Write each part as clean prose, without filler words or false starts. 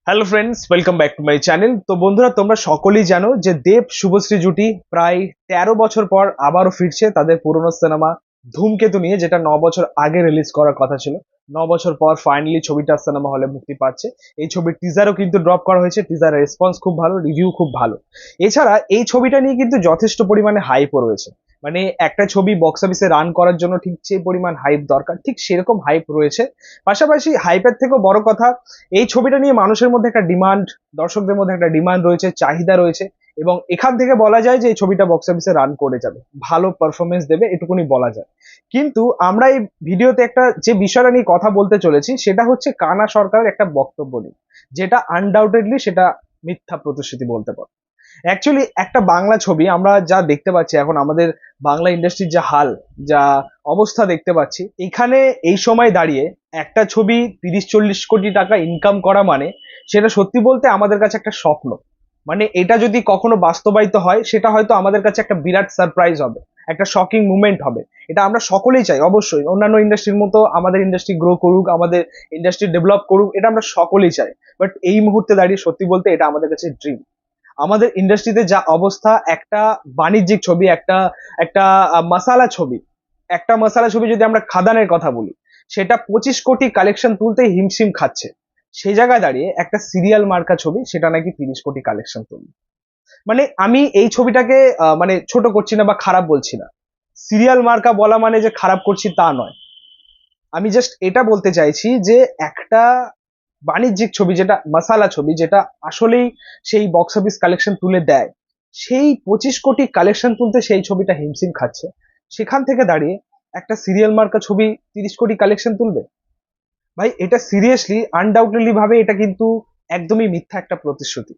Hello friends, welcome back to my channel. তো বন্ধুরা, তোমরা সকলেই জানো যে দেব শুভশ্রী জুটি প্রায় 13 বছর পর আবারও ফিরছে তাদের পুরনো সিনেমা ধূমকেতু নিয়ে, যেটা 9 বছর আগে রিলিজ করার কথা ছিল। 9 বছর পর ফাইনালি ছবিটা সিনেমা হলে মুক্তি পাচ্ছে। এই ছবির টিজারও কিন্তু ড্রপ করা হয়েছে, টিজারের রেসপন্স খুব ভালো, রিভিউ খুব ভালো। এছাড়া এই ছবিটা নিয়ে কিন্তু যথেষ্ট পরিমাণে হাইপও রয়েছে। মানে একটা ছবি বক্স অফিসে রান করার জন্য ঠিক যে পরিমাণ হাইপ দরকার, ঠিক সেরকম হাইপ রয়েছে। পাশাপাশি হাইপের থেকেও বড় কথা, এই ছবিটা নিয়ে মানুষের মধ্যে একটা ডিমান্ড, দর্শকদের মধ্যে একটা ডিমান্ড রয়েছে, চাহিদা রয়েছে। এবং এখান থেকে বলা যায় যে এই ছবিটা বক্স অফিসে রান করে যাবে, ভালো পারফরমেন্স দেবে, এটুকুনি বলা যায়। কিন্তু আমরা এই ভিডিওতে একটা যে বিষয়টা নিয়ে কথা বলতে চলেছি সেটা হচ্ছে কানা সরকারের একটা বক্তব্য নিয়ে, যেটা আনডাউটেডলি সেটা মিথ্যা প্রতিশ্রুতি বলতে পারে। অ্যাকচুয়ালি একটা বাংলা ছবি আমরা যা দেখতে পাচ্ছি এখন, আমাদের বাংলা ইন্ডাস্ট্রির যা হাল, যা অবস্থা দেখতে পাচ্ছি, এখানে এই সময় দাঁড়িয়ে একটা ছবি 30-40 কোটি টাকা ইনকাম করা মানে সেটা সত্যি বলতে আমাদের কাছে একটা স্বপ্ন। মানে এটা যদি কখনো বাস্তবায়িত হয় সেটা হয়তো আমাদের কাছে একটা বিরাট সারপ্রাইজ হবে, একটা শকিং মুভমেন্ট হবে। এটা আমরা সকলেই চাই, অবশ্যই অন্যান্য ইন্ডাস্ট্রির মতো আমাদের ইন্ডাস্ট্রি গ্রো করুক, আমাদের ইন্ডাস্ট্রি ডেভেলপ করুক, এটা আমরা সকলেই চাই। বাট এই মুহূর্তে দাঁড়িয়ে সত্যি বলতে এটা আমাদের কাছে ড্রিম। আমাদের ইন্ডাস্ট্রিতে যা অবস্থা, একটা বাণিজ্যিক ছবি, একটা একটা মশালা ছবি, একটা মশালা ছবি যদি আমরা খাদানের কথা বলি, সেটা 25 কোটি কালেকশন তুলতে হিমশিম খাচ্ছে। সেই জায়গায় দাঁড়িয়ে একটা সিরিয়াল মার্কা ছবি সেটা নাকি 30 কোটি কালেকশন তুলবে। মানে আমি এই ছবিটাকে মানে ছোট করছি না বা খারাপ বলছি না। সিরিয়াল মার্কা বলা মানে যে খারাপ করছি তা নয়। আমি জাস্ট এটা বলতে চাইছি যে একটা বাণিজ্যিক ছবি, যেটা মশালা ছবি, যেটা আসলেই সেই বক্স অফিস কালেকশন তুলে দেয়, সেই 25 কোটি কালেকশন তুলতে সেই ছবিটা হিমশিম খাচ্ছে। সেখান থেকে দাঁড়িয়ে একটা সিরিয়াল মার্কা ছবি 30 কোটি কালেকশন তুলবে? ভাই, এটা সিরিয়াসলি আনডাউটেডলি ভাবে এটা কিন্তু একদমই মিথ্যা একটা প্রতিশ্রুতি।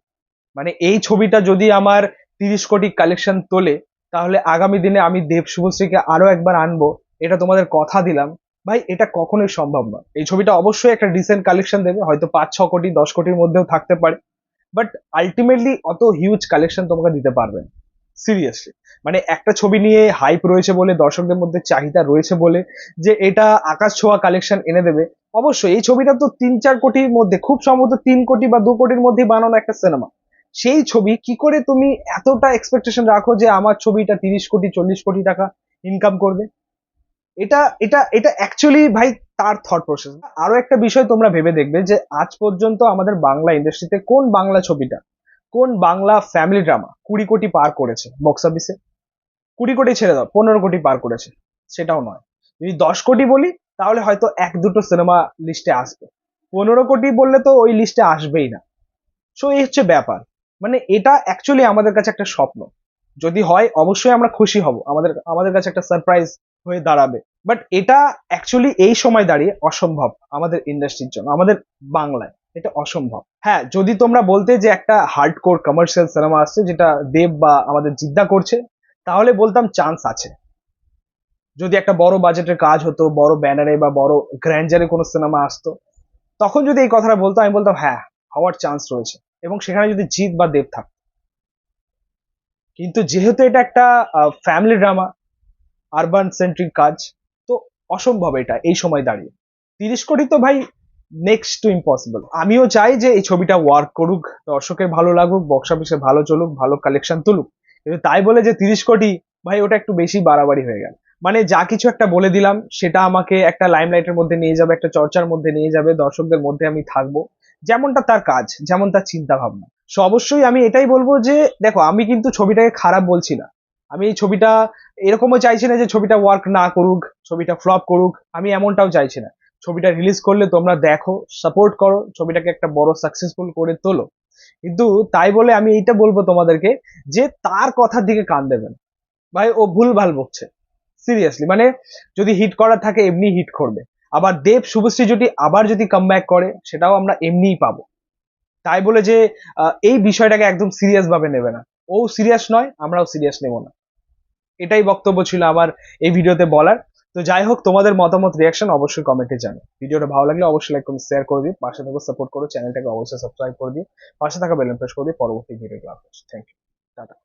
মানে এই ছবিটা যদি আমার 30 কোটি কালেকশন তোলে, তাহলে আগামী দিনে আমি দেব শুভশ্রীকে আরো একবার আনবো, এটা তোমাদের কথা দিলাম। ভাই, এটা কখনোই সম্ভব নয়। এই ছবিটা অবশ্যই একটা ডিসেন্ট কালেকশন দেবে, হয়তো 5-6 কোটি 10 কোটির মধ্যেও থাকতে পারে। বাট আলটিমেটলি অত হিউজ কালেকশন তোমাকে দিতে পারবে না, সিরিয়াসলি। মানে একটা ছবি নিয়ে হাইপ রয়েছে বলে, দর্শকদের মধ্যে চাহিদা রয়েছে বলে যে এটা আকাশ ছোঁয়া কালেকশন এনে দেবে, অবশ্যই এই ছবিটা তো 3-4 কোটির মধ্যে, খুব সম্ভবত 3 কোটি বা 2 কোটির মধ্যে বানানো একটা সিনেমা। সেই ছবি কি করে তুমি এতটা এক্সপেকটেশন রাখো যে আমার ছবিটা 30 কোটি 40 কোটি টাকা ইনকাম করবে? এটা এটা এটা অ্যাকচুয়ালি ভাই তার থট প্রসেস। আরো একটা বিষয় তোমরা ভেবে দেখবে যে আজ পর্যন্ত আমাদের বাংলা ইন্ডাস্ট্রিতে কোন বাংলা ছবিটা, কোন বাংলা ফ্যামিলি ড্রামা 20 কোটি পার করেছে বক্স অফিসে? 20 কোটি ছেড়ে দাও, 15 কোটি পার করেছে, সেটাও নয়। যদি 10 কোটি বলি তাহলে হয়তো এক দুটো সিনেমা লিস্টে আসবে। 15 কোটি বললে তো ওই লিস্টে আসবেই না। সো এই হচ্ছে ব্যাপার। মানে এটা অ্যাকচুয়ালি আমাদের কাছে একটা স্বপ্ন। যদি হয় অবশ্যই আমরা খুশি হব, আমাদের আমাদের কাছে একটা সারপ্রাইজ হয়ে দাঁড়াবে। বাট এটা অ্যাকচুয়ালি এই সময় দাঁড়িয়ে অসম্ভব আমাদের ইন্ডাস্ট্রির জন্য, আমাদের বাংলায় এটা অসম্ভব। হ্যাঁ, যদি তোমরা বলতে যে একটা হার্ডকোর কমার্শিয়াল সিনেমা আসছে যেটা দেব বা আমাদের জিদ্দা করছে, তাহলে বলতাম চান্স আছে। যদি একটা বড় বাজেটের কাজ হতো, বড় ব্যানারে বা বড় গ্র্যান্ডারে কোনো সিনেমা আসতো, তখন যদি এই কথাটা বলতো আমি বলতাম হ্যাঁ, হওয়ার চান্স রয়েছে, এবং সেখানে যদি জিৎ বা দেব থাকতো। কিন্তু যেহেতু এটা একটা ফ্যামিলি ড্রামা, আরবান সেন্ট্রিক কাজ, তো অসম্ভব এটা এই সময় দাঁড়িয়ে। 30 কোটি তো ভাই নেক্সট টু ইম্পসিবল। আমিও চাই যে এই ছবিটা ওয়ার্ক করুক, দর্শকের ভালো লাগুক, বক্স অফিসে ভালো চলুক, ভালো কালেকশন তুলুক। কিন্তু তাই বলে যে 30 কোটি, ভাই ওটা একটু বেশি বাড়াবাড়ি হয়ে গেল। মানে যা কিছু একটা বলে দিলাম সেটা আমাকে একটা লাইমলাইটের মধ্যে নিয়ে যাবে, একটা চর্চার মধ্যে নিয়ে যাবে, দর্শকদের মধ্যে আমি থাকবো, যেমনটা তার কাজ, যেমন তার চিন্তা ভাবনা। সো অবশ্যই আমি এটাই বলবো যে দেখো, আমি কিন্তু ছবিটাকে খারাপ বলছি না। আমি এই ছবিটা এরকমও চাইছি না যে ছবিটা ওয়ার্ক না করুক, ছবিটা ফ্লপ করুক, আমি এমনটাও চাইছি না। ছবিটা রিলিজ করলে তোমরা দেখো, সাপোর্ট করো, ছবিটাকে একটা বড় সাকসেসফুল করে তোলো। কিন্তু তাই বলে আমি এইটা বলবো তোমাদেরকে যে তার কথার দিকে কান দেবেন। ভাই, ও ভুল ভাল বকছে, সিরিয়াসলি। মানে যদি হিট করার থাকে এমনি হিট করবে। আবার দেব শুভশ্রী জুটি আবার যদি কামব্যাক করে সেটাও আমরা এমনিই পাবো। তাই বলে যে এই বিষয়টাকে একদম সিরিয়াস ভাবে নেবে না। ও সিরিয়াস নয়, আমরাও সিরিয়াস নেব না। এটাই বক্তব্য ছিল আমার এই ভিডিওতে বলার। তো যাই হোক, তোমাদের মতামত রিয়াকশন অবশ্যই কমেন্টে জানো। ভিডিওটা ভালো লাগলে অবশ্যই লাইক কমেন্ট শেয়ার করে দিও, পাশে থাকো, সাপোর্ট করো, চ্যানেলটাকে অবশ্যই সাবস্ক্রাইব করে দিও, পাশে থাকা বেল প্রেস করে দিও পরবর্তী ভিডিওগুলো আপলোড। Thank you, tata.